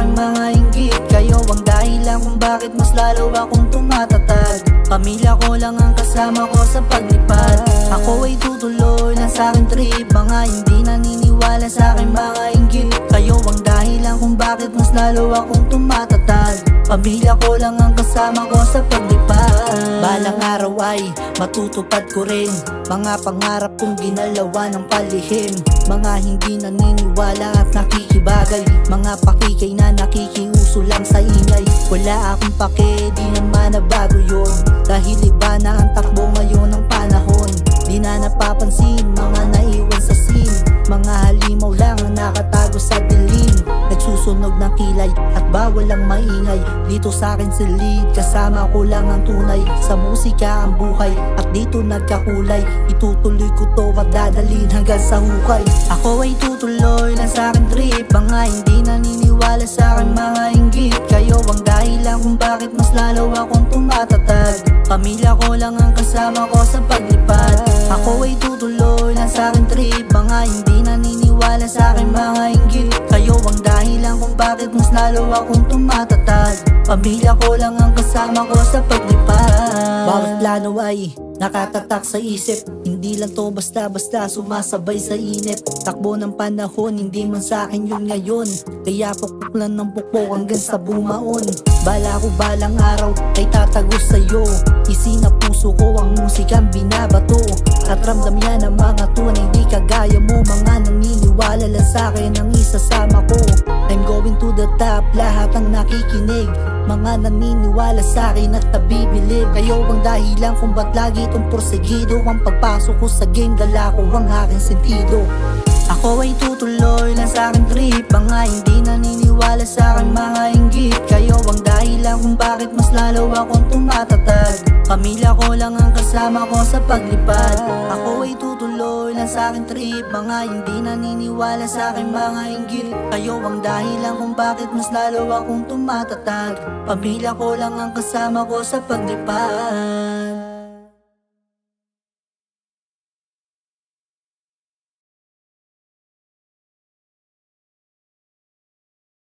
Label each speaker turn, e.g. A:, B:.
A: aking mga inggit. Kayo ang dahilan kung bakit mas lalo akong tumatatag. Pamilya ko lang ang kasama ko sa paglipad. Ako ay tutuloy lang sa aking trip. Mga hindi naniniwala sa aking mga inggit. Kayo ang dahilan kung bakit mas lalo akong tumatatag. Pamilya ko lang ang kasama ko sa paglipad. Balang araw ay matutupad ko rin mga pangarap kong ginalawa ng palihim. Mga hindi naniniwala at nakikibagay, mga pakikay na nakikiuso lang sa ingay. Wala akong pake, di naman na bago yun, dahil iba na ang takbo ngayon ng panahon. Di na napapansin mga naiwan sa scene, mga halimaw lang ang nakatago sa dilim. Nagsusunog ng kilay at bawal ang maingay. Dito sa akin si lead, kasama ko lang ang tunay. Sa musika ang buhay at dito nagkakulay. Itutuloy ko to at dadalhin hanggang sa hukay. Ako ay tutuloy lang sa akin trip. Mga hindi naniniwala sa akin mga inggit. Kayo ang dahilan kung bakit mas lalo akong tumatatag. Pamilya ko lang ang kasama ko sa paglipad. Ako ay tutuloy lang sa akin trip. Mga hindi naniniwala sa akin mga inggit. Kayo ang dahilan kung bakit mas lalo akong tumatatag. Pamilya ko lang ang kasama ko sa paglipad. Bawat plano ay nakatatak sa isip. Hindi lang to basta-basta sumasabay sa inip. Takbo ng panahon, hindi man sa akin yun ngayon. Kaya pukpok lang ng pukpok hanggang sa bumaon. Bala ko balang araw ay tatagos sa'yo. Isina puso ko ang musikang binabato. At ramdam yan ang mga tunay di kagaya mo. Mga naniniwala lang sa akin ang isasama ko. I'm going to the top, lahat ang nakikinig. Mga naniniwala sa akin at nabibilib. Kayo ang dahilan kung ba't lagi itong porsigido. Ang pagpasok ko sa game, dala ko ang aking sentido. Ako ay tutuloy lang sa aking trip. Mga hindi naniniwala sa akin mga inggit. Kayo ang dahilan kung bakit mas lalo akong tumatatag. Pamilya ko lang ang kasama ko sa paglipad. Ako ay tutuloy lang sa aking trip. Mga hindi naniniwala sa akin mga inggit. Kayo ang dahilan kung bakit mas lalo akong tumatatag. Pamilya ko lang ang kasama ko sa paglipad.